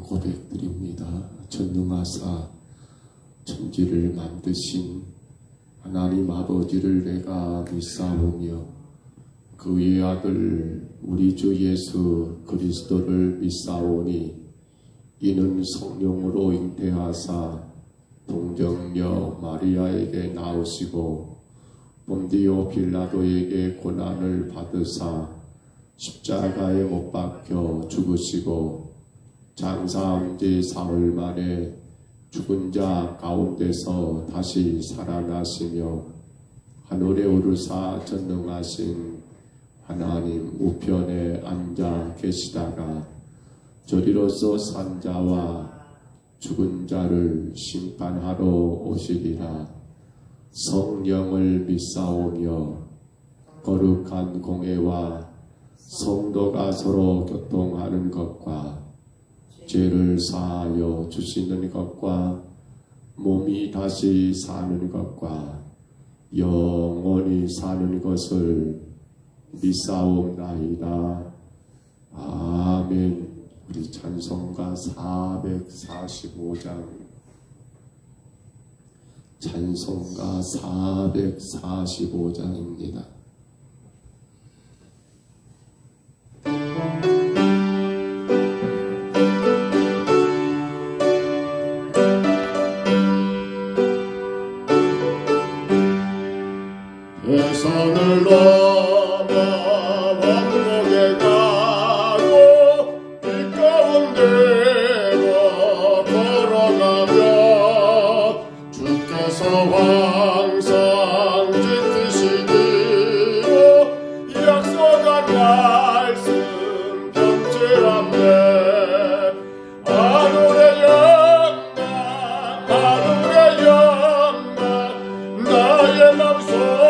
고백드립니다. 전능하사 천지를 만드신 하나님 아버지를 내가 믿사오며 그의 아들 우리 주 예수 그리스도를 믿사오니 이는 성령으로 잉태하사 동정녀 마리아에게 나오시고 본디오 빌라도에게 고난을 받으사 십자가에 못 박혀 죽으시고 장사한 지 사흘 만에 죽은 자 가운데서 다시 살아나시며 하늘에 오르사 전능하신 하나님 우편에 앉아 계시다가 저리로서 산 자와 죽은 자를 심판하러 오시리라. 성령을 믿사오며 거룩한 공회와 성도가 서로 교통하는 것과 죄를 사하여 주시는 것과 몸이 다시 사는 것과 영원히 사는 것을 믿사옵나이다. 아멘. 우리 찬송가 445장 찬송가 445장입니다. 대산을 넘어 왕복에 가고 이 가운데로 걸어가며 주께서 항상 지키시기로 약속한 말씀 견질한데 하늘의 영광 하늘의 영광 나의 맘속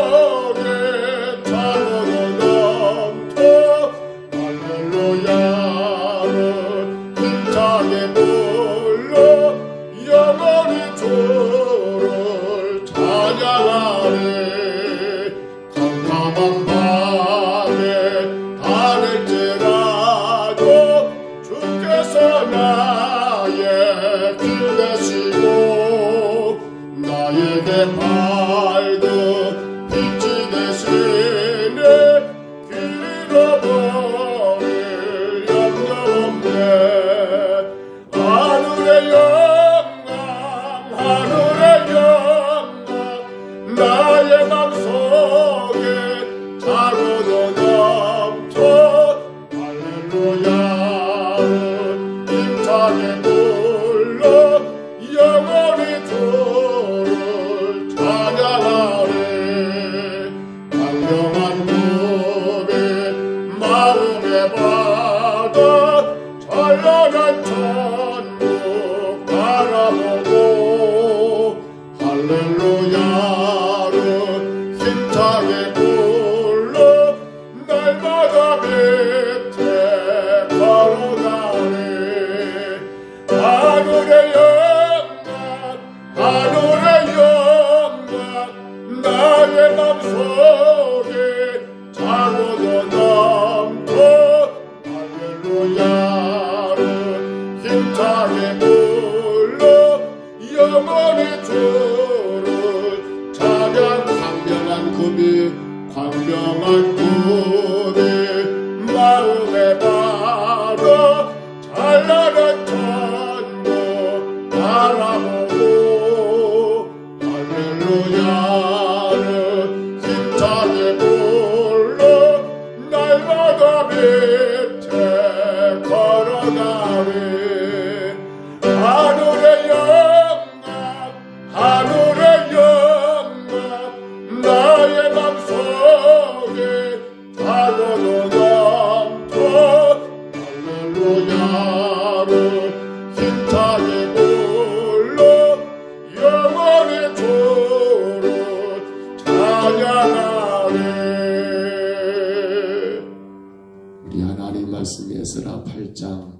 에스라 8장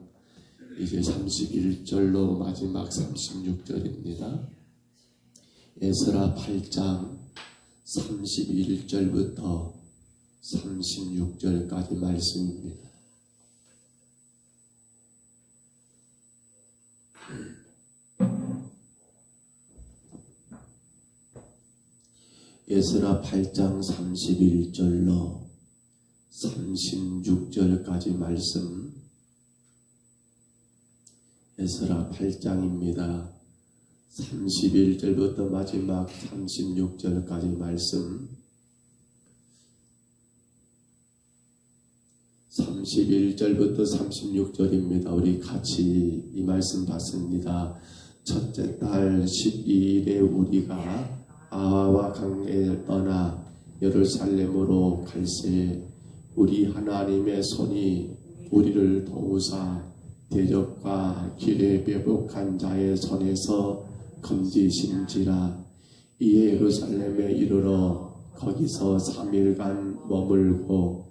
이제 31절로 마지막 36절입니다. 에스라 8장 31절부터 36절까지 말씀입니다. 에스라 8장 31절로 36절까지 말씀, 에스라 8장입니다. 31절부터 마지막 36절까지 말씀, 31절부터 36절입니다. 우리 같이 이 말씀 봤습니다. 첫째 달 12일에 우리가 아하와 강에 떠나 예루살렘으로 갈새 우리 하나님의 손이 우리를 도우사 대적과 길에 배복한 자의 손에서 건지신지라. 이에 예루살렘에 이르러 거기서 3일간 머물고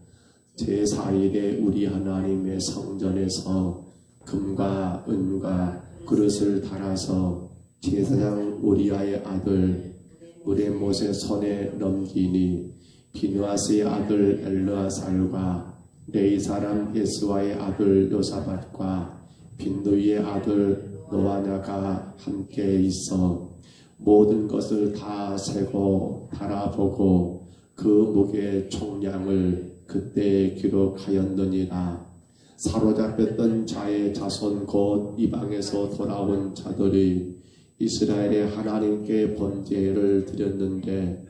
제4일에 우리 하나님의 성전에서 금과 은과 그릇을 달아서 제사장 우리아의 아들 무레못의 손에 넘기니 비누아스의 아들 엘르아살과 레이 사람 예스와의 아들 요사밧과 빈누이의 아들 노아냐가 함께 있어 모든 것을 다 세고 달아보고 그 무게 총량을 그때 기록하였느니라. 사로잡혔던 자의 자손 곧 이방에서 돌아온 자들이 이스라엘의 하나님께 번제를 드렸는데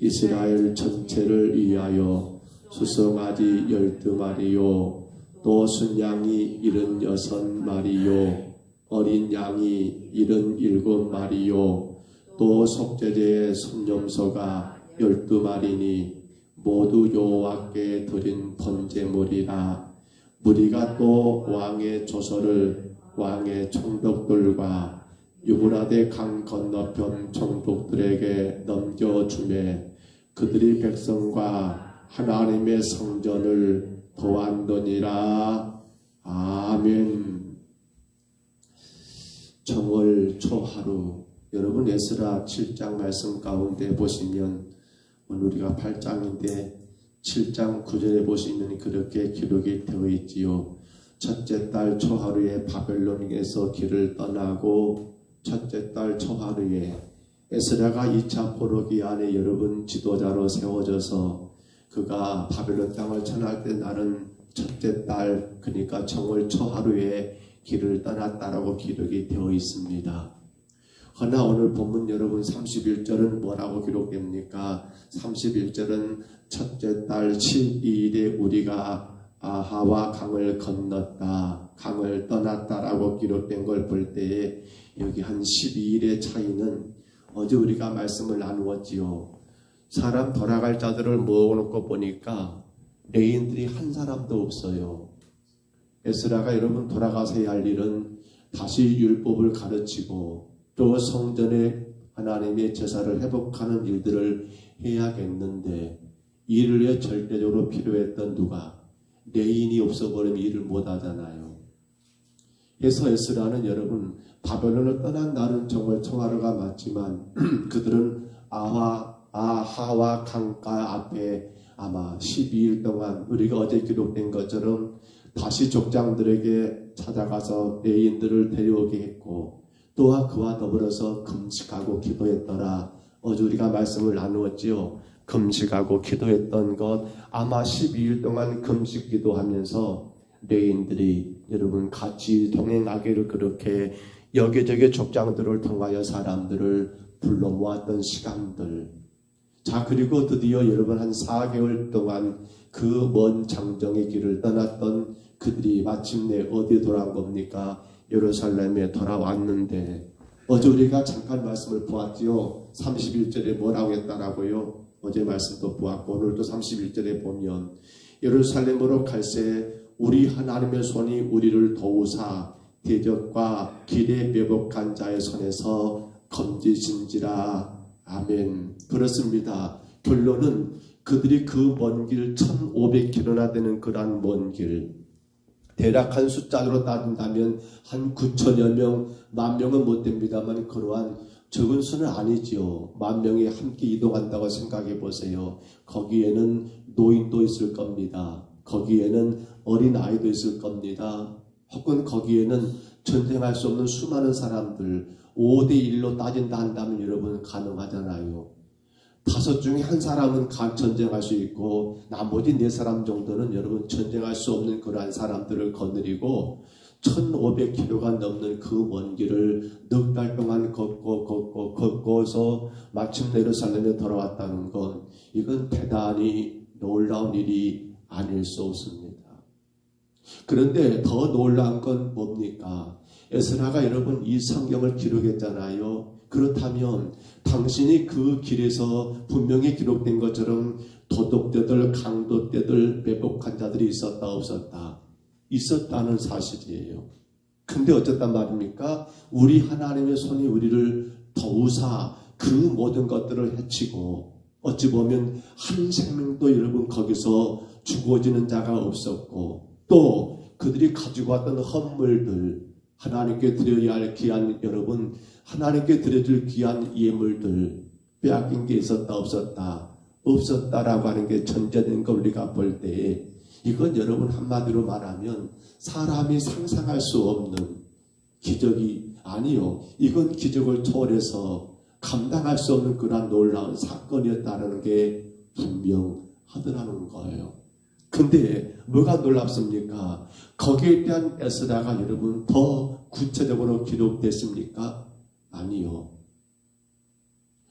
이스라엘 전체를 위하여 수송아지 12마리요 또 순양이 76마리요 어린 양이 77마리요 또 속죄제의 순염소가 12마리니 모두 여호와께 드린 번제물이라. 무리가 또 왕의 조서를 왕의 총독들과 유브라데 강 건너편 총독들에게 넘겨주매 그들이 백성과 하나님의 성전을 도왔느니라. 아멘. 정월 초하루, 여러분 에스라 7장 말씀 가운데 보시면 오늘 우리가 8장인데 7장 9절에 보시면 그렇게 기록이 되어 있지요. 첫째 달 초하루에 바벨론에서 길을 떠나고 첫째 달 초하루에 에스라가 2차 포로기 안에 여러분 지도자로 세워져서 그가 바벨론 땅을 쳐날 때 나는 첫째 달, 그러니까 정월 초하루에 길을 떠났다라고 기록이 되어 있습니다. 그러나 오늘 본문 여러분 31절은 뭐라고 기록됩니까? 31절은 첫째 달 12일에 우리가 아하와 강을 건넜다, 강을 떠났다라고 기록된 걸 볼 때에 여기 한 12일의 차이는 어제 우리가 말씀을 나누었지요. 사람 돌아갈 자들을 모아놓고 보니까 레인들이 한 사람도 없어요. 에스라가 여러분 돌아가서야 할 일은 다시 율법을 가르치고 또 성전에 하나님의 제사를 회복하는 일들을 해야겠는데 이를 위해 절대적으로 필요했던 누가? 레인이 없어버리면 일을 못하잖아요. 그래서 에스라는 여러분 바벨론을 떠난 날은 정말 청하루가 맞지만 그들은 아하와 강가 앞에 아마 12일 동안 우리가 어제 기록된 것처럼 다시 족장들에게 찾아가서 레인들을 데려오게 했고 또한 그와 더불어서 금식하고 기도했더라. 어제 우리가 말씀을 나누었지요. 금식하고 기도했던 것 아마 12일 동안 금식 기도하면서 레인들이 여러분 같이 동행하기를 그렇게 여기저기 족장들을 통하여 사람들을 불러 모았던 시간들. 자, 그리고 드디어 여러분 한 4개월 동안 그 먼 장정의 길을 떠났던 그들이 마침내 어디에 돌아온 겁니까? 예루살렘에 돌아왔는데 어제 우리가 잠깐 말씀을 보았지요. 31절에 뭐라고 했다라고요? 어제 말씀도 보았고 오늘도 31절에 보면 예루살렘으로 갈새 우리 하나님의 손이 우리를 도우사 대적과 길에 매복한 자의 손에서 건지신지라. 아멘. 그렇습니다. 결론은 그들이 그 먼 길 1500km나 되는 그러한 먼 길, 대략 한 숫자로 따진다면 한 9천여 명, 10,000명은 못 됩니다만 그러한 적은 수는 아니지요. 10,000명이 함께 이동한다고 생각해 보세요. 거기에는 노인도 있을 겁니다. 거기에는 어린 아이도 있을 겁니다. 혹은 거기에는 전쟁할 수 없는 수많은 사람들, 5대1로 따진다 한다면 여러분 가능하잖아요. 5 중에 1 사람은 전쟁할 수 있고 나머지 4 사람 정도는 여러분 전쟁할 수 없는 그러한 사람들을 거느리고 1500km가 넘는 그 먼 길을 넉 달 동안 걷고서 마침내 예루살렘에 돌아왔다는 건 이건 대단히 놀라운 일이 아닐 수 없습니다. 그런데 더 놀라운 건 뭡니까? 에스라가 여러분 이 성경을 기록했잖아요. 그렇다면 당신이 그 길에서 분명히 기록된 것처럼 도둑들, 강도떼들, 매복한 자들이 있었다 없었다? 있었다는 사실이에요. 근데 어쨌단 말입니까? 우리 하나님의 손이 우리를 더우사 그 모든 것들을 해치고 어찌 보면 한 생명도 여러분 거기서 죽어지는 자가 없었고 또 그들이 가지고 왔던 헌물들 하나님께 드려야 할 귀한 여러분 하나님께 드려줄 귀한 예물들 빼앗긴 게 있었다 없었다? 없었다라고 하는 게 전제된 걸 우리가 볼 때에 이건 여러분 한마디로 말하면 사람이 상상할 수 없는 기적이 아니요. 이건 기적을 초월해서 감당할 수 없는 그런 놀라운 사건이었다는 게 분명하더라는 거예요. 근데 뭐가 놀랍습니까? 거기에 대한 에스라가 여러분 더 구체적으로 기록됐습니까? 아니요.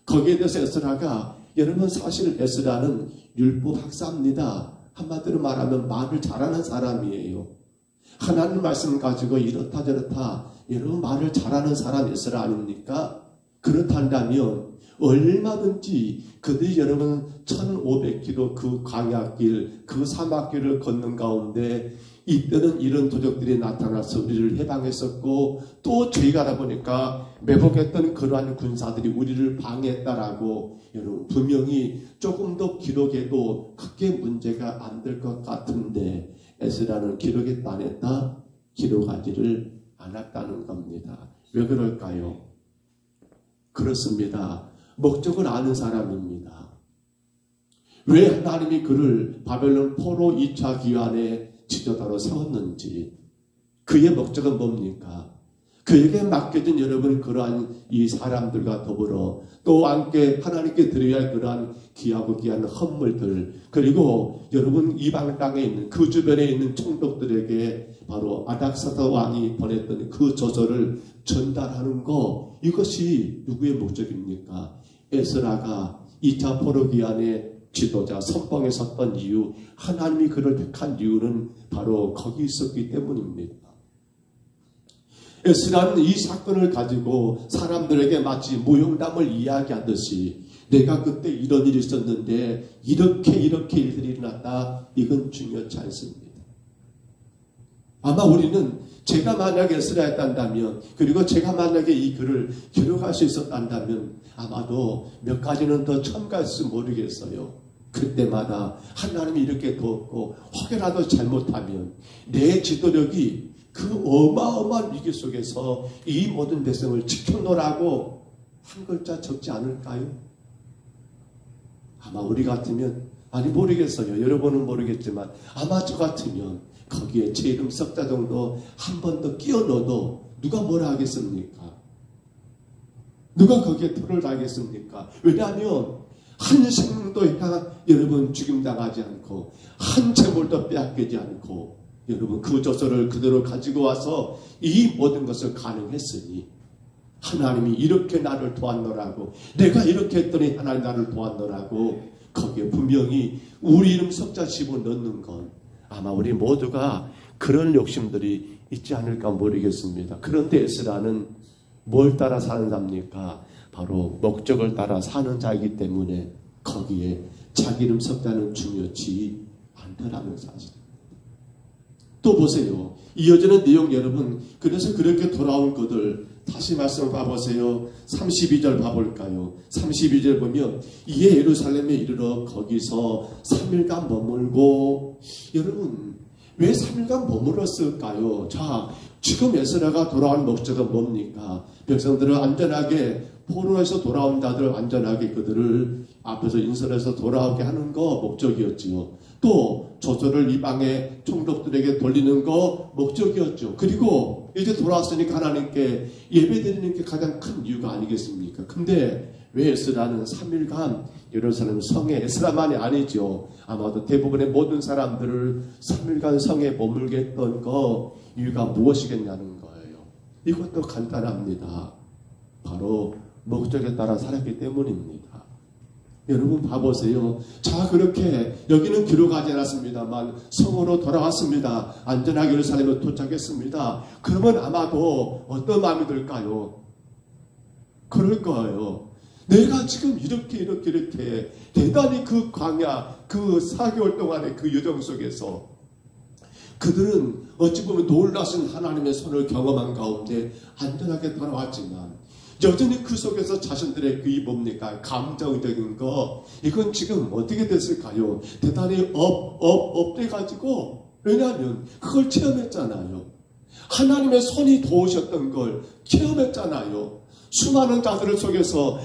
거기에 대해서 에스라가 여러분 사실 에스라는 율법 학사입니다. 한마디로 말하면 말을 잘하는 사람이에요. 하나님 말씀 가지고 이렇다 저렇다 여러분 말을 잘하는 사람 에스라 아닙니까? 그렇다면 얼마든지 그들이 여러분 1500km 그 광야길 그 사막길을 걷는 가운데 이때는 이런 도적들이 나타나서 우리를 해방했었고 또 저희가 하다 보니까 매복했던 그러한 군사들이 우리를 방해했다라고 여러분 분명히 조금 더 기록해도 크게 문제가 안 될 것 같은데 에스라는 기록했다 안 했다? 기록하지를 않았다는 겁니다. 왜 그럴까요? 그렇습니다. 목적을 아는 사람입니다. 왜 하나님이 그를 바벨론 포로 2차 기환의 지도자로 세웠는지 그의 목적은 뭡니까? 그에게 맡겨진 여러분 그러한 이 사람들과 더불어 또 함께 하나님께 드려야 할 그러한 귀하고 귀한 헌물들 그리고 여러분 이방 땅에 있는 그 주변에 있는 총독들에게 바로 아닥사다 왕이 보냈던 그 저서를 전달하는 거 이것이 누구의 목적입니까? 에스라가 2차 포로기환의 지도자 선봉에 섰던 이유 하나님이 그를 택한 이유는 바로 거기 있었기 때문입니다. 에스라는 이 사건을 가지고 사람들에게 마치 무용담을 이야기하듯이 내가 그때 이런 일이 있었는데 이렇게 일들이 일어났다 이건 중요치 않습니다. 아마 우리는 제가 만약에 에스라였단다면 그리고 제가 만약에 이 글을 기록할 수 있었단다면 아마도 몇 가지는 더 첨가했을지 모르겠어요. 그때마다 하나님이 이렇게 도왔고 혹여라도 잘못하면 내 지도력이 그 어마어마한 위기 속에서 이 모든 백성을 지켜놓으라고 한 글자 적지 않을까요? 아마 우리 같으면 아니 모르겠어요. 여러분은 모르겠지만 아마 저 같으면 거기에 제 이름 석자 정도 한 번 더 끼워 넣어도 누가 뭐라 하겠습니까? 누가 거기에 토를 하겠습니까? 왜냐하면 한 생명도 여러분 죽임당하지 않고 한 재물도 빼앗기지 않고 여러분 그 저서를 그대로 가지고 와서 이 모든 것을 가능했으니 하나님이 이렇게 나를 도왔노라고 내가 이렇게 했더니 하나님 나를 도왔노라고 거기에 분명히 우리 이름 석자 집어넣는 건 아마 우리 모두가 그런 욕심들이 있지 않을까 모르겠습니다. 그런데 에스라는 뭘 따라 사는 자입니까? 바로 목적을 따라 사는 자이기 때문에 거기에 자기 이름 석자는 중요치 않더라는 사실. 또 보세요. 이어지는 내용 여러분 그래서 그렇게 돌아온 그들 다시 말씀 봐보세요. 32절 봐볼까요? 32절 보면 이에 예루살렘에 이르러 거기서 3일간 머물고 여러분 왜 3일간 머물었을까요? 자 지금 에스라가 돌아온 목적은 뭡니까? 백성들을 안전하게 포로에서 돌아온 자들을 안전하게 그들을 앞에서 인솔해서 돌아오게 하는 거 목적이었지요. 또 저서를 이방의 총독들에게 돌리는 거 목적이었죠. 그리고 이제 돌아왔으니까 하나님께 예배드리는 게 가장 큰 이유가 아니겠습니까? 근데 왜 에스라는 3일간 예루살렘 성에, 에스라만이 아니죠, 아마도 대부분의 모든 사람들을 3일간 성에 머물게 했던 이유가 무엇이겠냐는 거예요. 이것도 간단합니다. 바로 목적에 따라 살았기 때문입니다. 여러분 봐보세요. 자, 그렇게 여기는 기록하지 않았습니다만 성으로 돌아왔습니다. 안전하게 예루살렘에 도착했습니다. 그러면 아마도 어떤 마음이 들까요? 그럴 거예요. 내가 지금 이렇게 대단히 그 광야, 그 4개월 동안의 그 여정 속에서 그들은 어찌 보면 놀라신 하나님의 손을 경험한 가운데 안전하게 돌아왔지만 여전히 그 속에서 자신들의 그 뭡니까? 감정적인 거, 이건 지금 어떻게 됐을까요? 대단히 업돼가지고, 왜냐하면 그걸 체험했잖아요. 하나님의 손이 도우셨던 걸 체험했잖아요. 수많은 자들 속에서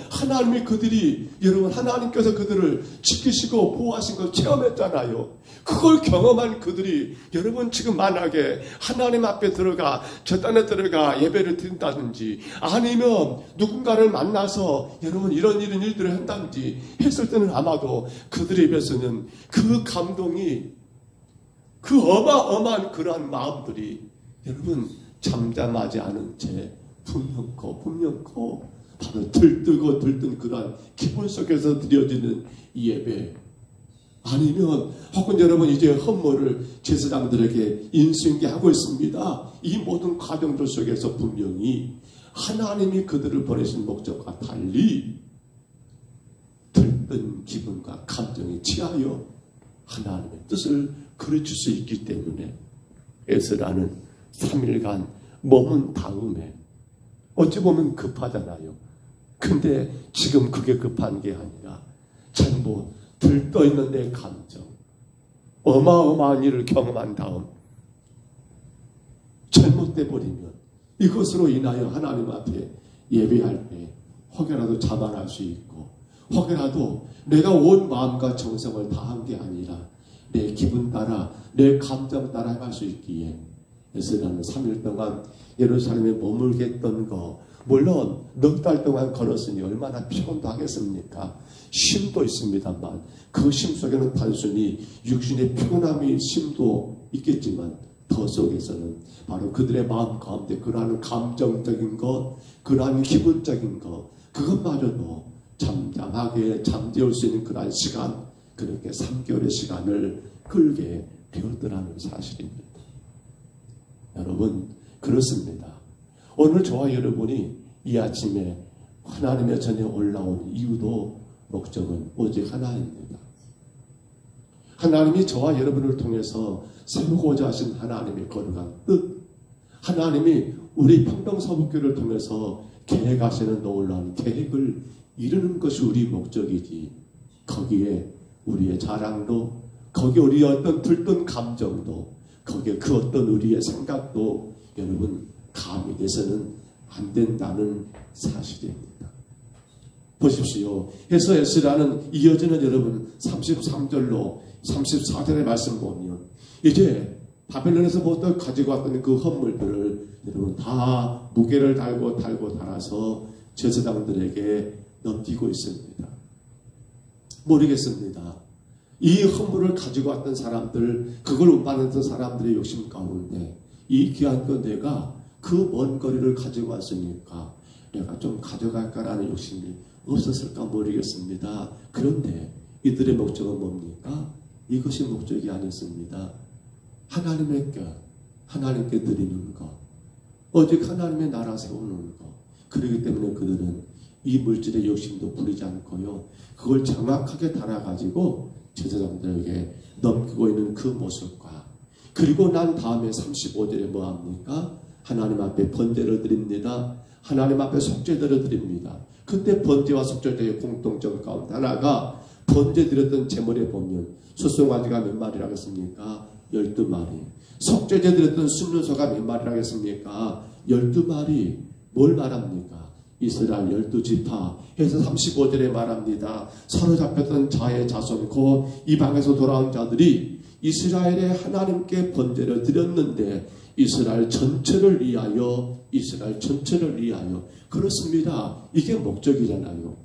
여러분 하나님께서 그들을 지키시고 보호하신 걸 체험했잖아요. 그걸 경험한 그들이 여러분 지금 만약에 하나님 앞에 들어가 저 땅에 들어가 예배를 드린다든지 아니면 누군가를 만나서 여러분 이런 일들을 한다든지 했을 때는 아마도 그들의 입에서는 그 감동이, 그 어마어마한 그러한 마음들이 여러분 잠잠하지 않은 채 분명코 바로 들뜬 그러한 기분 속에서 드려지는 이 예배, 아니면 혹은 여러분 이제 헌물을 제사장들에게 인수인계하고 있습니다. 이 모든 과정들 속에서 분명히 하나님이 그들을 보내신 목적과 달리 들뜬 기분과 감정에 취하여 하나님의 뜻을 그려줄 수 있기 때문에 에스라는 3일간 머문 다음에 어찌 보면 급하잖아요. 근데 지금 그게 급한 게 아니라 전부 들떠있는 내 감정, 어마어마한 일을 경험한 다음 잘못돼 버리면 이것으로 인하여 하나님 앞에 예배할 때 혹여라도 자만할 수 있고, 혹여라도 내가 온 마음과 정성을 다한 게 아니라 내 기분 따라 내 감정 따라 할 수 있기에 에스라는 3일 동안 예루살렘에 머물겠던 거, 물론 넉 달 동안 걸었으니 얼마나 피곤도 하겠습니까? 쉼도 있습니다만 그 쉼 속에는 단순히 육신의 피곤함이 쉼도 있겠지만 더 속에서는 바로 그들의 마음 가운데 그러한 감정적인 것, 그러한 기분적인 것, 그것마저도 잠잠하게 잠재울 수 있는 그러한 시간, 그렇게 3개월의 시간을 끌게 되었더라는 사실입니다. 여러분, 그렇습니다. 오늘 저와 여러분이 이 아침에 하나님의 전에 올라온 이유도 목적은 오직 하나입니다. 하나님이 저와 여러분을 통해서 세우고자 하신 하나님의 거룩한 뜻, 하나님이 우리 평동사복교를 통해서 계획하시는 놀라운 계획을 이루는 것이 우리 목적이지, 거기에 우리의 자랑도, 거기에 우리의 어떤 들뜬 감정도, 거기에 그 어떤 우리의 생각도 여러분 감이 돼서는 안 된다는 사실입니다. 보십시오. 해서 에스라는 이어지는 여러분 33절로 34절의 말씀 보면 이제 바벨론에서부터 가지고 왔던 그 헌물들을 여러분 다 무게를 달고 달아서 제사장들에게 넘기고 있습니다. 모르겠습니다. 이 헌물을 가지고 왔던 사람들, 그걸 운반했던 사람들의 욕심 가운데 이 귀한 건 내가 그 먼 거리를 가지고 왔으니까 내가 좀 가져갈까라는 욕심이 없었을까 모르겠습니다. 그런데 이들의 목적은 뭡니까? 이것이 목적이 아니었습니다. 하나님의 것, 하나님께 드리는 것, 오직 하나님의 나라 세우는 것. 그렇기 때문에 그들은 이 물질의 욕심도 부리지 않고요, 그걸 정확하게 달아가지고 제사장들에게 넘기고 있는 그 모습과, 그리고 난 다음에 35절에 뭐합니까? 하나님 앞에 번제를 드립니다. 하나님 앞에 속죄제를 드립니다. 그때 번제와 속죄제의 공통점 가운데 하나가 번제 드렸던 제물에 보면 소송아지가 몇 마리라고 했습니까? 12마리. 속죄제 드렸던 순년소가 몇 마리라고 했습니까? 12마리. 뭘 말합니까? 이스라엘 12지파 해서 35절에 말합니다. 사로잡혔던 자의 자손, 그 이방에서 돌아온 자들이 이스라엘의 하나님께 번제를 드렸는데 이스라엘 전체를 위하여, 이스라엘 전체를 위하여. 그렇습니다. 이게 목적이잖아요.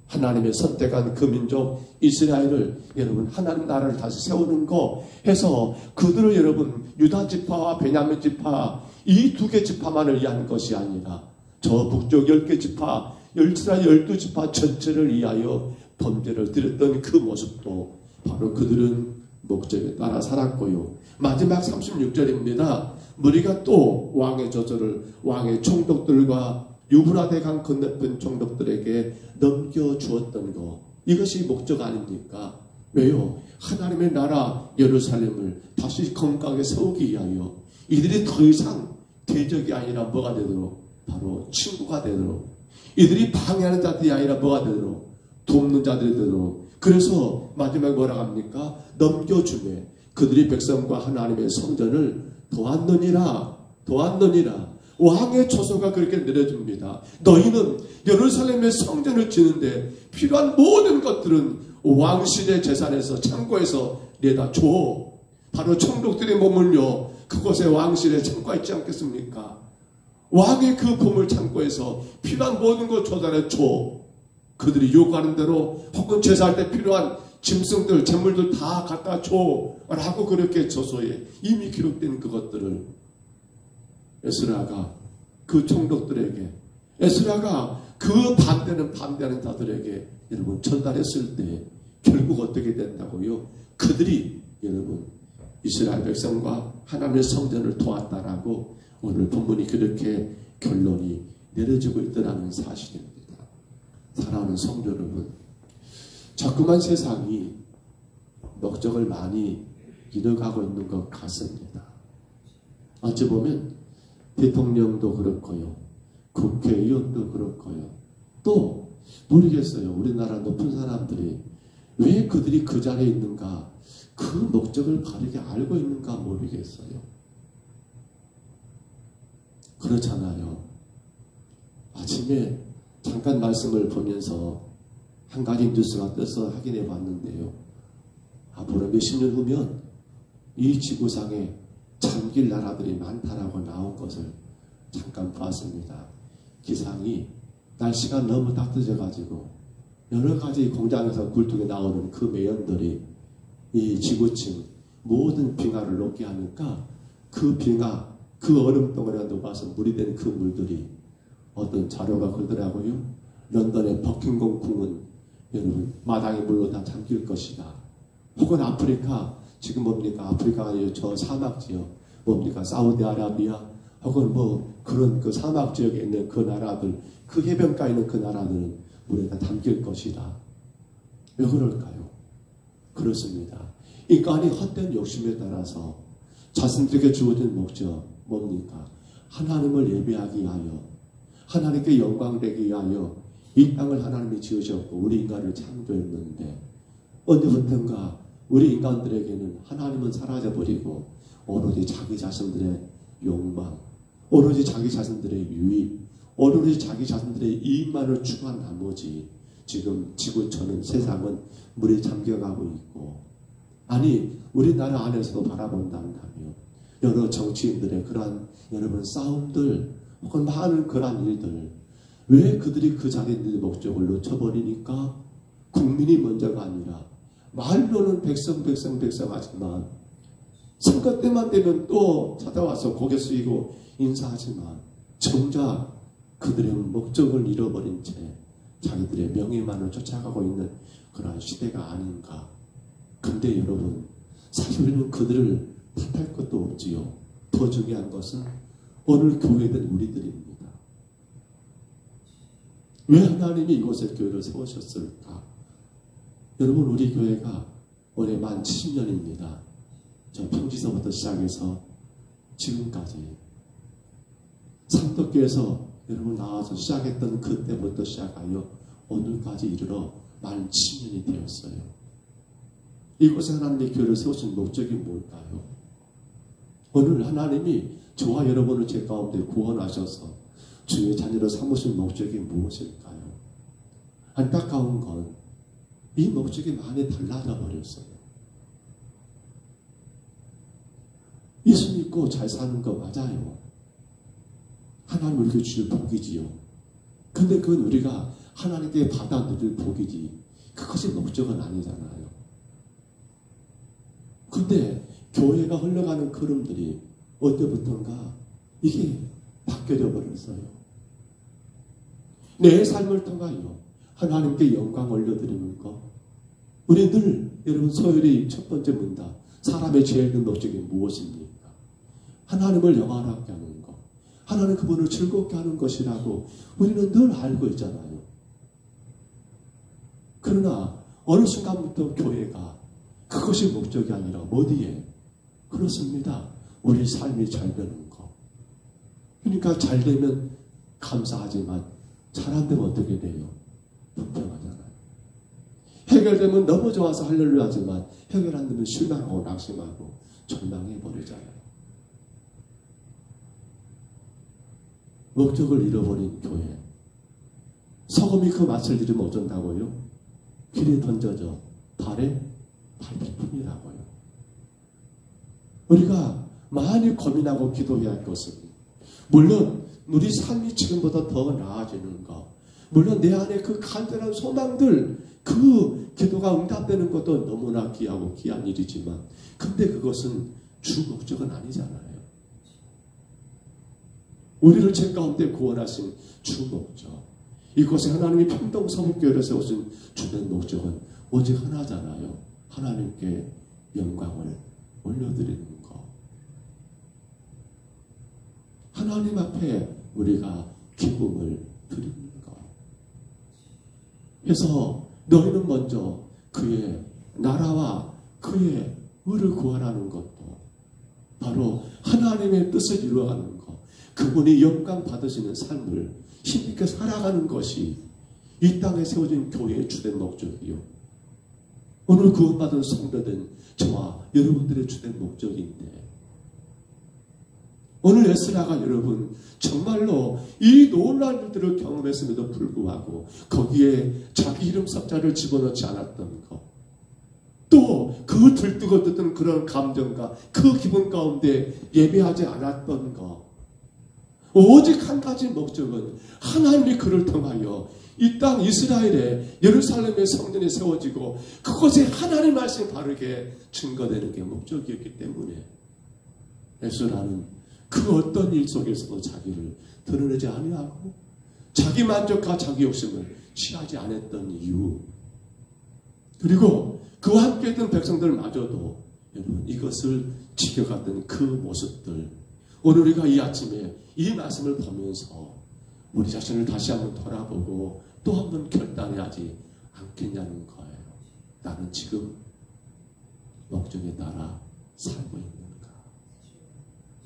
하나님의 선택한 그 민족 이스라엘을 여러분 하나님 나라를 다시 세우는 거 해서 그들을 여러분 유다 지파와 베냐민 지파 이 두 개 지파만을 위한 것이 아니라 저 북쪽 10개 지파 이스라엘 12지파 전체를 위하여 번제를 드렸던 그 모습도 바로 그들은 목적에 따라 살았고요. 마지막 36절입니다. 무리가 또 왕의 저절을 왕의 총독들과 유브라데 강 건너편 총독들에게 넘겨주었던 것, 이것이 목적 아닙니까? 왜요? 하나님의 나라 예루살렘을 다시 건강하게 세우기 위하여 이들이 더 이상 대적이 아니라 뭐가 되도록 바로 친구가 되도록, 이들이 방해하는 자들이 아니라 뭐가 되도록 돕는 자들이 되도록, 그래서 마지막에 뭐라 합니까? 넘겨주매 그들이 백성과 하나님의 성전을 도왔느니라. 왕의 초소가 그렇게 내려줍니다. 너희는 예루살렘의 성전을 지는데 필요한 모든 것들은 왕실의 재산에서 창고에서 내다 줘. 바로 총독들이 머물며 그곳에 왕실에 창고가 있지 않겠습니까? 왕의 그 보물 창고에서 필요한 모든 것 조달해 줘. 그들이 요구하는 대로 혹은 제사할 때 필요한 짐승들, 재물들 다 갖다 줘 라고 그렇게 저서에 이미 기록된 그것들을 에스라가 그 총독들에게, 에스라가 그 반대하는 자들에게 여러분 전달했을 때 결국 어떻게 된다고요? 그들이 여러분 이스라엘 백성과 하나님의 성전을 도왔다라고 오늘 본문이 그렇게 결론이 내려지고 있더라는 사실입니다. 사랑하는 성도 여러분, 자꾸만 세상이 목적을 많이 잃어가고 있는 것 같습니다. 어찌 보면 대통령도 그렇고요, 국회의원도 그렇고요, 또 모르겠어요. 우리나라 높은 사람들이 왜 그들이 그 자리에 있는가, 그 목적을 바르게 알고 있는가 모르겠어요. 그렇잖아요. 아침에 잠깐 말씀을 보면서 한 가지 뉴스가 떠서 확인해 봤는데요. 앞으로 몇십 년 후면 이 지구상에 잠길 나라들이 많다라고 나온 것을 잠깐 봤습니다. 기상이 날씨가 너무 따뜻해 가지고 여러 가지 공장에서 굴뚝에 나오는 그 매연들이 이 지구층 모든 빙하를 녹게 하니까 그 빙하, 그 얼음 덩어리가 녹아서 물이 된 그 물들이 어떤 자료가 그러더라고요. 런던의 버킹엄 궁은 여러분 마당의 물로 다 잠길 것이다. 혹은 아프리카, 지금 뭡니까? 아프리카 저 사막 지역 뭡니까? 사우디아라비아 혹은 뭐 그런 그 사막 지역에 있는 그 나라들, 그 해변가에 있는 그 나라들은 물에 다 담길 것이다. 왜 그럴까요? 그렇습니다. 인간이 헛된 욕심에 따라서 자신들에게 주어진 목적 뭡니까? 하나님을 예배하기 위하여, 하나님께 영광되기 위하여 이 땅을 하나님이 지으셨고 우리 인간을 창조했는데 언제부턴가 우리 인간들에게는 하나님은 사라져버리고 오로지 자기 자신들의 욕망, 오로지 자기 자신들의 유익, 오로지 자기 자신들의 이익만을 추구한 나머지 지금 지구촌은, 세상은 물에 잠겨가고 있고, 아니 우리나라 안에서도 바라본다면 여러 정치인들의 그러한 여러분 싸움들 혹은 많은 그러한 일들, 왜 그들이 그 자리에 있는 목적을 놓쳐버리니까 국민이 먼저가 아니라 말로는 백성 하지만 선거 때만 되면 또 찾아와서 고개 숙이고 인사하지만 정작 그들의 목적을 잃어버린 채 자기들의 명예만을 쫓아가고 있는 그러한 시대가 아닌가. 근데 여러분, 사실 우리는 그들을 탓할 것도 없지요. 더 중요한 것은 오늘 교회된 우리들입니다. 왜 하나님이 이곳에 교회를 세우셨을까? 여러분, 우리 교회가 올해 만 70년입니다. 저 평지서부터 시작해서 지금까지 삼덕교에서 여러분 나와서 시작했던 그때부터 시작하여 오늘까지 이르러 만 70년이 되었어요. 이곳에 하나님의 교회를 세우신 목적이 뭘까요? 오늘 하나님이 저와 여러분을 제 가운데 구원하셔서 주의 자녀로 삼으신 목적이 무엇일까요? 안타까운 건 이 목적이 많이 달라져 버렸어요. 예수 믿고 잘 사는 거 맞아요. 하나님 우리에게 주실 복이지요. 근데 그건 우리가 하나님께 받아 누릴 복이지 그것이 목적은 아니잖아요. 근데 교회가 흘러가는 흐름들이 언제부턴가 이게 바뀌어져 버렸어요. 내 삶을 통하여 하나님께 영광 올려드리는 것. 우리 늘 여러분 소열이 첫 번째 문답. 사람의 제일 큰 목적이 무엇입니까? 하나님을 영화롭게 하는 것. 하나님 그분을 즐겁게 하는 것이라고 우리는 늘 알고 있잖아요. 그러나 어느 순간부터 교회가 그것이 목적이 아니라 어디에? 그렇습니다. 우리 삶이 잘 되는 것. 그러니까 잘 되면 감사하지만 잘 안 되면 어떻게 돼요? 불평하잖아요. 해결되면 너무 좋아서 할렐루야 하지만 해결 안 되면 실망하고 낙심하고 절망해 버리잖아요. 목적을 잃어버린 교회. 소금이 그 맛을 들으면 어쩐다고요? 길에 던져져 발에 밟힐 뿐이라고요. 우리가 많이 고민하고 기도해야 할 것은 물론 우리 삶이 지금보다 더 나아지는 것, 물론 내 안에 그 간절한 소망들, 그 기도가 응답되는 것도 너무나 귀하고 귀한 일이지만 근데 그것은 주 목적은 아니잖아요. 우리를 죄 가운데 구원하신 주 목적, 이곳에 하나님이 평동서북교회를 세우신 주된 목적은 오직 하나잖아요. 하나님께 영광을 올려드리는 것. 하나님 앞에 우리가 기쁨을 드리는 것. 그래서 너희는 먼저 그의 나라와 그의 의를 구하라는 것도 바로 하나님의 뜻을 이루어가는 것. 그분이 영광 받으시는 삶을 힘있게 살아가는 것이 이 땅에 세워진 교회의 주된 목적이요. 오늘 구원받은 성도된 저와 여러분들의 주된 목적인데 오늘 에스라가 여러분 정말로 이 놀라운 일들을 경험했음에도 불구하고 거기에 자기 이름 섭자를 집어넣지 않았던 것, 또 그 들뜨고 듣던 그런 감정과 그 기분 가운데 예배하지 않았던 것, 오직 한 가지 목적은 하나님이 그를 통하여 이 땅 이스라엘의 예루살렘의 성전이 세워지고 그곳에 하나님 말씀이 바르게 증거되는 게 목적이었기 때문에 에스라는 그 어떤 일 속에서도 자기를 드러내지 아니하고 자기 만족과 자기 욕심을 취하지 않았던 이유, 그리고 그와 함께 있던 백성들마저도 여러분 이것을 지켜갔던 그 모습들, 오늘 우리가 이 아침에 이 말씀을 보면서 우리 자신을 다시 한번 돌아보고 또 한번 결단해야지 않겠냐는 거예요. 나는 지금 목적에 따라 살고 있는가?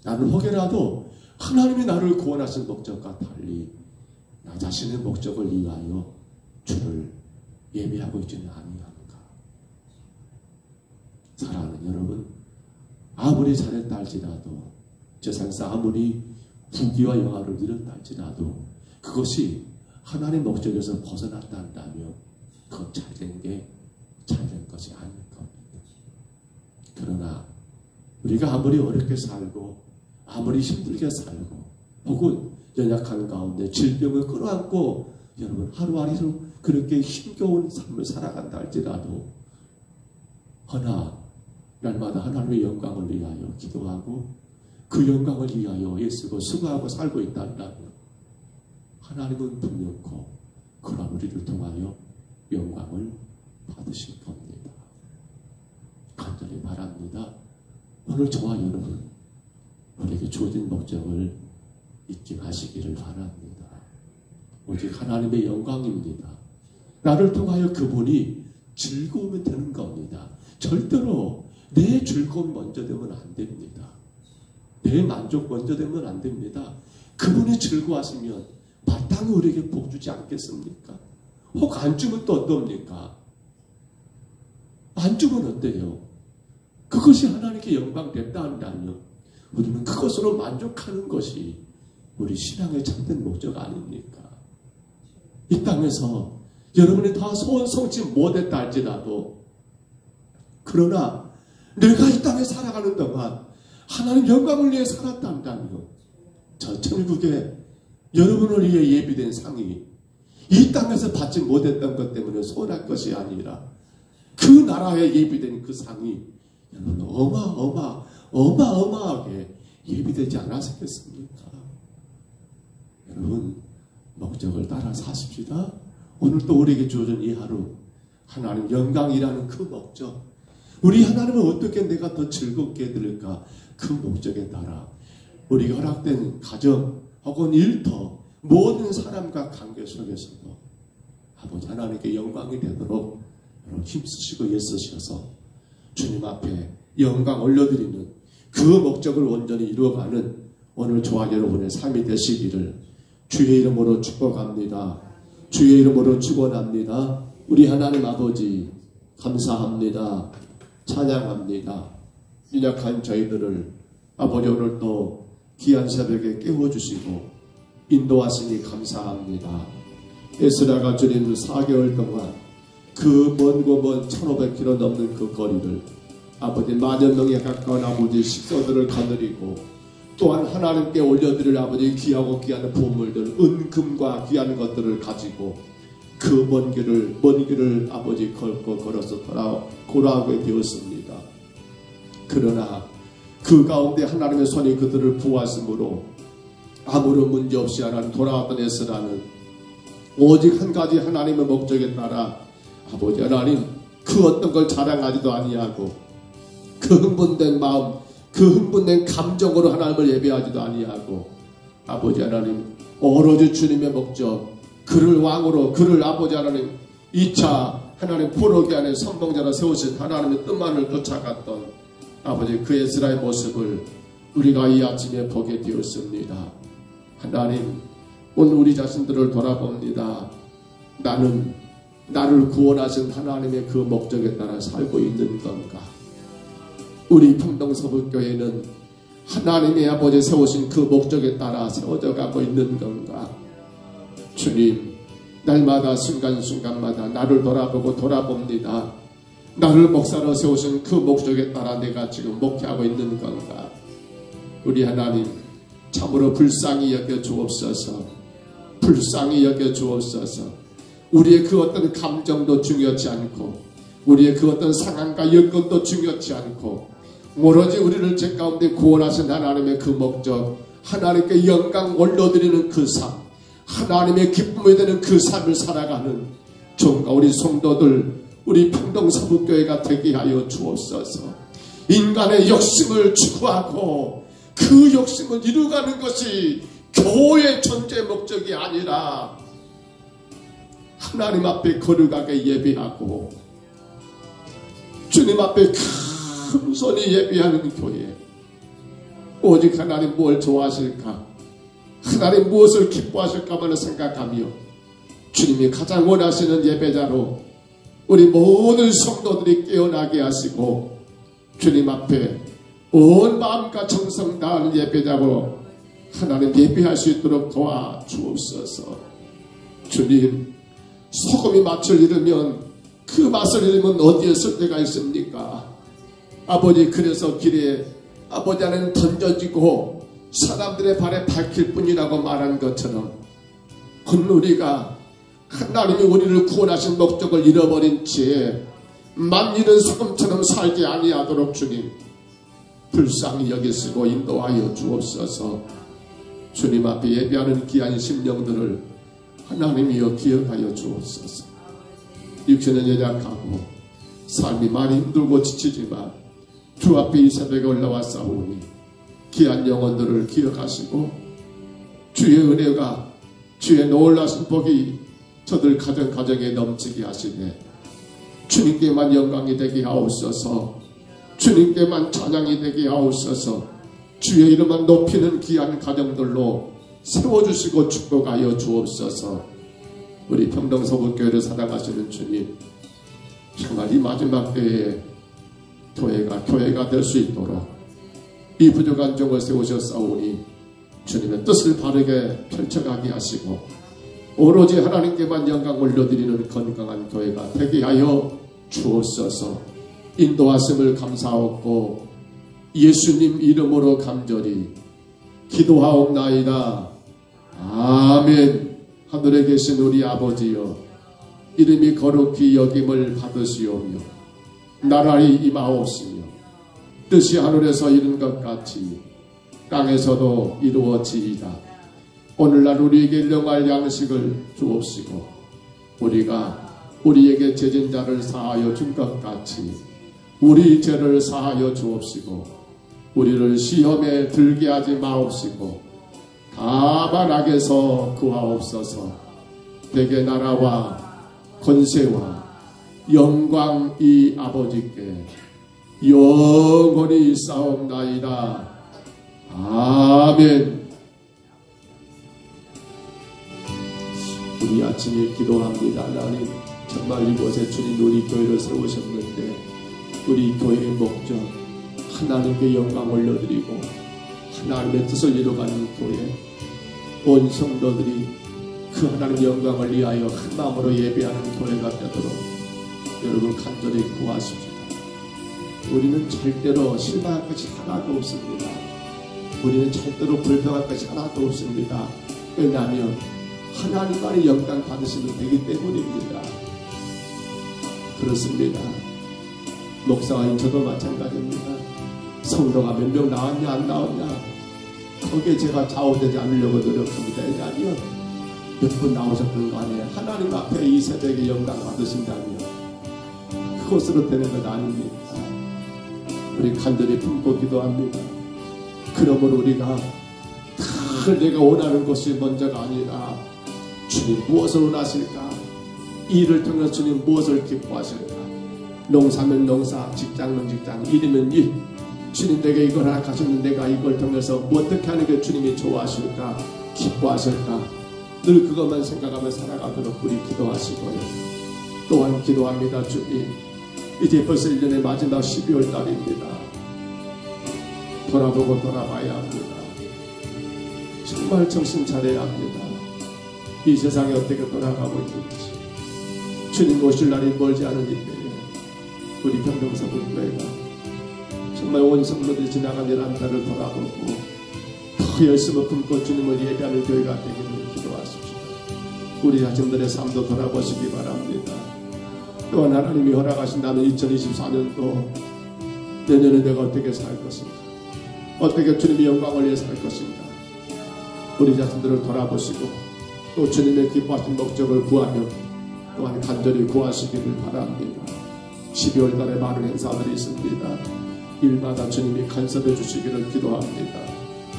나는 혹여라도 하나님이 나를 구원하신 목적과 달리 나 자신의 목적을 위하여 주를 예배하고 있지는 아니한가? 사랑하는 여러분, 아무리 잘했다 할지라도 세상에서 아무리 부귀와 영화를 누렸다 할지라도 그것이 하나님 목적에서 벗어났다 한다면 그건 잘된 게 잘된 것이 아닐 겁니다. 그러나 우리가 아무리 어렵게 살고 아무리 힘들게 살고 혹은 연약한 가운데 질병을 끌어안고 여러분 하루하루 그렇게 힘겨운 삶을 살아간다 할지라도 허나 날마다 하나님의 영광을 위하여 기도하고 그 영광을 위하여 애쓰고 수고하고 살고 있다 한다면 하나님은 분명코 그런 우리를 통하여 영광을 받으실 겁니다. 간절히 바랍니다. 오늘 저와 여러분 우리에게 주어진 목적을 잊지 마시기를 바랍니다. 오직 하나님의 영광입니다. 나를 통하여 그분이 즐거우면 되는 겁니다. 절대로 내 즐거움이 먼저 되면 안 됩니다. 내 만족 먼저 되면 안 됩니다. 그분이 즐거워하시면 마땅히 우리에게 복 주지 않겠습니까? 혹 안 주면 또 어떻습니까? 안 주면 어때요? 그것이 하나님께 영광 됐다 한다면 우리는 그것으로 만족하는 것이 우리 신앙의 참된 목적 아닙니까? 이 땅에서 여러분이 다 소원 성취 못했다 할지라도 그러나 내가 이 땅에 살아가는 동안 하나님 영광을 위해 살았다 한다면 저 천국에 여러분을 위해 예비된 상이 이 땅에서 받지 못했던 것 때문에 소원할 것이 아니라 그 나라에 예비된 그 상이 여러분 어마어마하게 예비되지 않았겠습니까? 여러분 목적을 따라 사십시다. 오늘 또 우리에게 주어진 이 하루 하나님 영광이라는 그 목적, 우리 하나님을 어떻게 내가 더 즐겁게 해드릴까, 그 목적에 따라 우리가 허락된 가정 혹은 일터 모든 사람과 관계 속에서도 아버지 하나님께 영광이 되도록 여러분 힘쓰시고 애쓰셔서 주님 앞에 영광 올려드리는 그 목적을 온전히 이루어가는 오늘 저와 여러분의 삶이 되시기를 주의 이름으로 축복합니다. 주의 이름으로 축원합니다. 우리 하나님 아버지 감사합니다. 찬양합니다. 연약한 저희들을 아버지 오늘 또 귀한 새벽에 깨워주시고 인도하시니 감사합니다. 에스라가 주님 4개월 동안 그 먼고 먼 1500km 넘는 그 거리를 아버지 만여 명에 가까운 아버지 식소들을 거느리고 또한 하나님께 올려드릴 아버지 귀하고 귀한 보물들 은금과 귀한 것들을 가지고 그 먼 길을 아버지 걸어서 돌아오게 되었습니다. 그러나 그 가운데 하나님의 손이 그들을 보았으므로 아무런 문제 없이 하나님 돌아왔던 에스라는 오직 한 가지 하나님의 목적에 따라 아버지 하나님 그 어떤 걸 자랑하지도 아니하고 그 흥분된 마음 그 흥분된 감정으로 하나님을 예배하지도 아니하고 아버지 하나님 오로지 주님의 목적 그를 왕으로 그를 아버지 하나님 2차 하나님 포로기 안에 선봉자로 세우신 하나님의 뜻만을 쫓아갔던 아버지 그 에스라의 모습을 우리가 이 아침에 보게 되었습니다. 하나님 오늘 우리 자신들을 돌아봅니다. 나는 나를 구원하신 하나님의 그 목적에 따라 살고 있는 건가? 우리 풍동서북교회는 하나님의 아버지 세우신 그 목적에 따라 세워져 가고 있는 건가? 주님 날마다 순간순간마다 나를 돌아보고 돌아봅니다. 나를 목사로 세우신 그 목적에 따라 내가 지금 목회하고 있는 건가? 우리 하나님 참으로 불쌍히 여겨 주옵소서. 불쌍히 여겨 주옵소서. 우리의 그 어떤 감정도 중요치 않고 우리의 그 어떤 상황과 여건도 중요치 않고 오로지 우리를 죄 가운데 구원하신 하나님의 그 목적 하나님께 영광 올려드리는 그 삶 하나님의 기쁨이 되는 그 삶을 살아가는 종과 우리 성도들 우리 평동서북교회가 되게 하여 주옵소서. 인간의 욕심을 추구하고 그 욕심을 이루가는 것이 교회의 존재 목적이 아니라 하나님 앞에 거룩하게 예배하고 주님 앞에 금손히 예배하는 교회. 오직 하나님 뭘 좋아하실까? 하나님 무엇을 기뻐하실까만 생각하며 주님이 가장 원하시는 예배자로 우리 모든 성도들이 깨어나게 하시고 주님 앞에 온 마음과 정성 다하는 예배자로 하나님 예배할 수 있도록 도와주옵소서. 주님 소금이 맛을 잃으면 그 맛을 잃으면 어디에 쓸 데가 있습니까? 아버지 그래서 길에 아버지 안에는 던져지고 사람들의 발에 박힐 뿐이라고 말한 것처럼 오늘 우리가 하나님이 우리를 구원하신 목적을 잃어버린 채 만일은 소금처럼 살지 아니하도록 주님 불쌍히 여기시고 인도하여 주옵소서. 주님 앞에 예배하는 귀한 심령들을 하나님이여 기억하여 주옵소서. 육신은 연약하고 삶이 많이 힘들고 지치지만 주 앞에 이 새벽에 올라와 싸우니 귀한 영혼들을 기억하시고 주의 은혜가 주의 놀라신 복이 저들 가정에 넘치게 하시네. 주님께만 영광이 되게 하옵소서. 주님께만 찬양이 되게 하옵소서. 주의 이름만 높이는 귀한 가정들로 세워주시고 축복하여 주옵소서. 우리 평동서북교회를 사랑하시는 주님 정말 이 마지막 때에 교회가 될 수 있도록 이 부족한 종을 세우셨사오니 주님의 뜻을 바르게 펼쳐가게 하시고 오로지 하나님께만 영광 올려드리는 건강한 교회가 되게 하여 주옵소서. 인도하심을 감사하고 예수님 이름으로 간절히 기도하옵나이다. 아멘. 하늘에 계신 우리 아버지여, 이름이 거룩히 여김을 받으시오며 나라의 임하옵시며 뜻이 하늘에서 이룬 것 같이 땅에서도 이루어지이다. 오늘날 우리에게 일용할 양식을 주옵시고 우리가 우리에게 죄진 자를 사하여 준 것 같이 우리 죄를 사하여 주옵시고 우리를 시험에 들게 하지 마옵시고 다만 악에서 구하옵소서. 대개 나라와 권세와 영광이 아버지께 영원히 싸움나이다. 아멘. 우리 아침에 기도합니다. 하나님, 정말 이곳에 주님 우리 교회를 세우셨는데 우리 교회의 목적, 하나님께 영광 올려드리고 하나님의 뜻을 이루어가는 교회, 온 성도들이 그 하나님의 영광을 위하여 한 마음으로 예배하는 교회가 되도록 여러분 간절히 구하십시다. 우리는 절대로 실망할 것이 하나도 없습니다. 우리는 절대로 불평할 것이 하나도 없습니다. 왜냐하면 하나님만이 영광 받으시면 되기 때문입니다. 그렇습니다. 목사와 저도 마찬가지입니다. 성도가 몇 명 나왔냐 안 나왔냐 거기에 제가 좌우되지 않으려고 노력합니다. 왜냐하면 몇 분 나오셨던 거 아니에요. 하나님 앞에 이 새벽에 영광 받으신다면 그것으로 되는 것 아닙니까? 우리 간절히 품고 기도합니다. 그러므로 우리가 다 내가 원하는 것이 먼저가 아니라 주님 무엇을 원하실까? 일을 통해서 주님 무엇을 기뻐하실까? 농사면 농사, 직장은 직장, 일이면 일. 주님 내게 이걸 허락하시면 내가 이걸 통해서 어떻게 하는 게 주님이 좋아하실까? 기뻐하실까? 늘 그것만 생각하며 살아가도록 우리 기도하시고요. 또한 기도합니다. 주님, 이제 벌써 1년의 마지막 12월 달입니다. 돌아보고 돌아봐야 합니다. 정말 정신 차려야 합니다. 이 세상에 어떻게 돌아가고 있는지. 주님 오실 날이 멀지 않으니까요. 우리 평동사분교회가 정말 온 성도들이 지나간 11달을 돌아보고 더 열심히 품고 주님을 예배하는 교회가 되기를 기도하십시오. 우리 자신들의 삶도 돌아보시기 바랍니다. 또한 하나님이 허락하신다면 2024년도 내년에 내가 어떻게 살 것인가, 어떻게 주님의 영광을 위해 살 것인가, 우리 자신들을 돌아보시고 또 주님의 기뻐하신 목적을 구하며 또한 간절히 구하시기를 바랍니다. 12월 달에 많은 행사들이 있습니다. 일마다 주님이 간섭해 주시기를 기도합니다.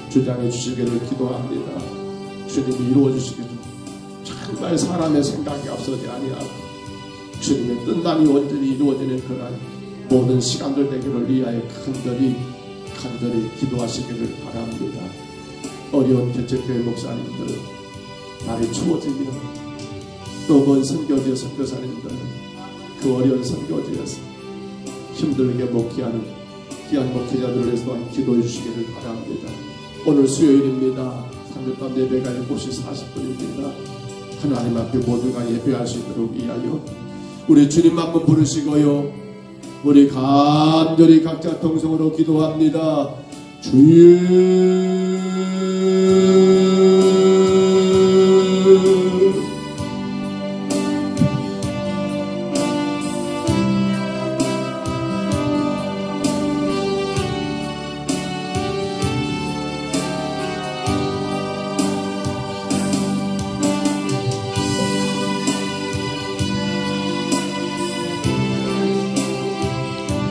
주장해 주시기를 기도합니다. 주님이 이루어 주시기를, 정말 사람의 생각이 앞서지 아니하고 주님의 뜻만이 온전히 이루어지는 그러한 모든 시간들 되기를 위하여 간절히 기도하시기를 바랍니다. 어려운 개척교회 목사님들, 날이 추워지며 또 먼 선교지 선교사님들, 그 어려운 선교지에서 힘들게 목회하는 귀한 목회자들을 위해서 또한 기도해 주시기를 바랍니다. 오늘 수요일입니다. 3일밤 예배가 7시 40분입니다. 하나님 앞에 모두가 예배할 수 있도록 위하여 우리 주님 한번 부르시고요. 우리 간절히 각자 동성으로 기도합니다. 주여,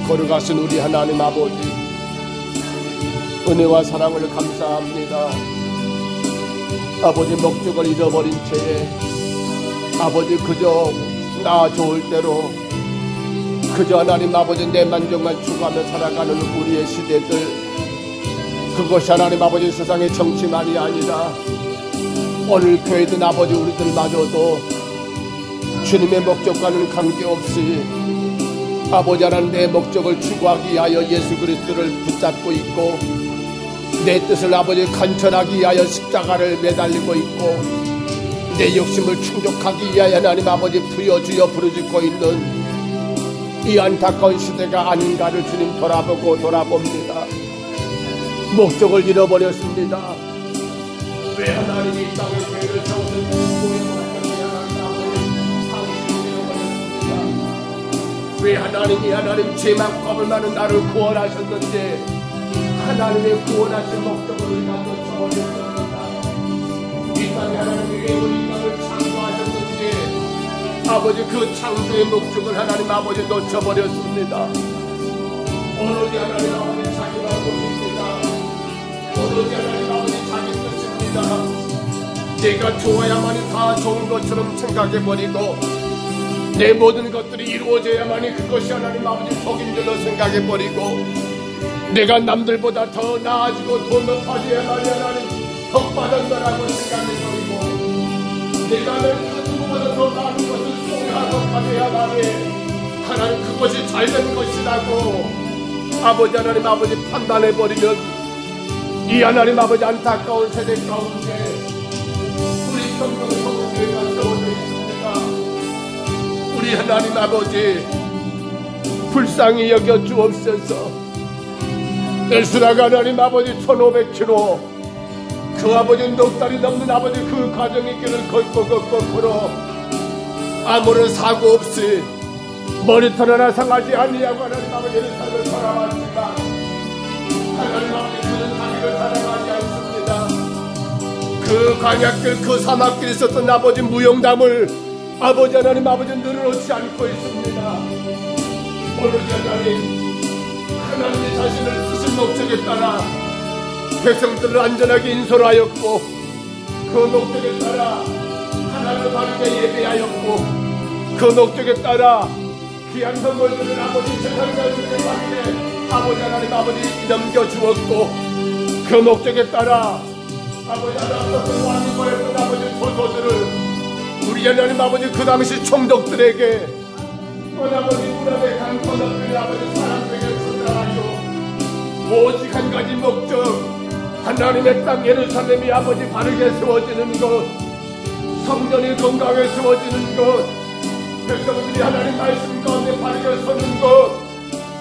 거룩하신 우리 하나님 아버지, 은혜와 사랑을 감사합니다. 아버지, 목적을 잃어버린 채에 아버지 그저 나 좋을 대로 그저 하나님 아버지 내 만족만 추구하며 살아가는 우리의 시대들, 그것이 하나님 아버지 세상의 정치만이 아니라 오늘 교회든 아버지 우리들마저도 주님의 목적과는 관계없이 아버지 하나님 내 목적을 추구하기 위하여 예수 그리스도를 붙잡고 있고 내 뜻을 아버지 간천하기 위하여 십자가를 매달리고 있고 내 욕심을 충족하기 위하여 하나님 아버지 부여주여 부르짖고 있는 이 안타까운 시대가 아닌가를 주님 돌아봅니다. 목적을 잃어버렸습니다. 왜 하나님이 이 땅에 교회를 세우셨는지 왜 하나님 죄만큼을 많은 나를 구원하셨는데 하나님의 구원하신 목적을 우리가 놓쳐버렸습니다. 이 땅에 하나님이 왜 우리 땅을 창조하셨는지 아버지 그 창조의 목적을 하나님 아버지 놓쳐버렸습니다. 오로지 하나님 아버지 자기만 보십니다. 오로지 하나님 아버지 자기 뜻입니다. 내가 좋아야만이 다 좋은 것처럼 생각해버리고 내 모든 것들이 이루어져야만이 그것이 하나님 아버지 복인 줄로 생각해버리고 내가 남들보다 더 나아지고 더 높아져야만이 하나님 덕받은다라고 생각해버리고 내가 그 누구보다 더 많은 것을 소유하고 가져야만이 하나님 그것이 잘된 것이라고 아버지 하나님 아버지 판단해버리면 이 하나님 아버지 안타까운 세대 가운데 우리 성경교회가 세워져 있습니다. 우리 하나님 아버지 불쌍히 여겨 주옵소서. 에스라가 하나님 아버지 1500km 그 아버지 넉 달이 넘는 아버지 그 가정의 길을 걷고 아무런 사고 없이 머리털 하나 상하지 아니하고 하나님 아버지의 삶을 살아왔지만 하나님 아버지 그는 자기를 사랑하지 않습니다. 그 광야길 그 사막길에 있었던 아버지 무용담을 아버지 하나님 아버지 늘어놓지 않고 있습니다. 오로지 하나님의 자신을 쓰신 목적에 따라 백성들을 안전하게 인솔하였고 그 목적에 따라 하나님을 바르게 예배하였고 그 목적에 따라 귀한 선물들을 아버지 세상에 받게 아버지 하나님 아버지 넘겨주었고 그 목적에 따라 아버지 하나님 왕이 보냈던 아버지 소소들을 우리 하나님 아버지 그 당시 총독들에게 아버지 문화의 강권들이 아버지 사람에게 전달하여 오직 한 가지 목적 하나님의 땅 예루살렘이 아버지 바르게 세워지는 것 성전이 건강하게 세워지는 것 백성들이 하나님 말씀 가운데 바르게 서는 것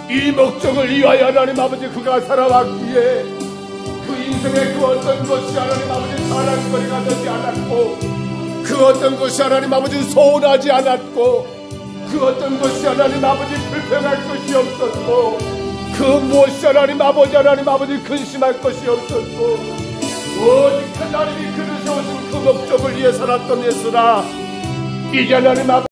이 목적을 위하여 하나님 아버지 그가 살아왔기에 그 인생의 그 어떤 것이 하나님 아버지 자랑거리가 되지 않았고 그 어떤 것이 하나님 아버지 소원하지 않았고 그 어떤 것이 하나님 아버지 불평할 것이 없었고 그 무엇이 하나님 아버지 근심할 것이 없었고 오직 하나님이 그를 세우신 그 목적을 위해 살았던 예수라 이제 하나님 아버지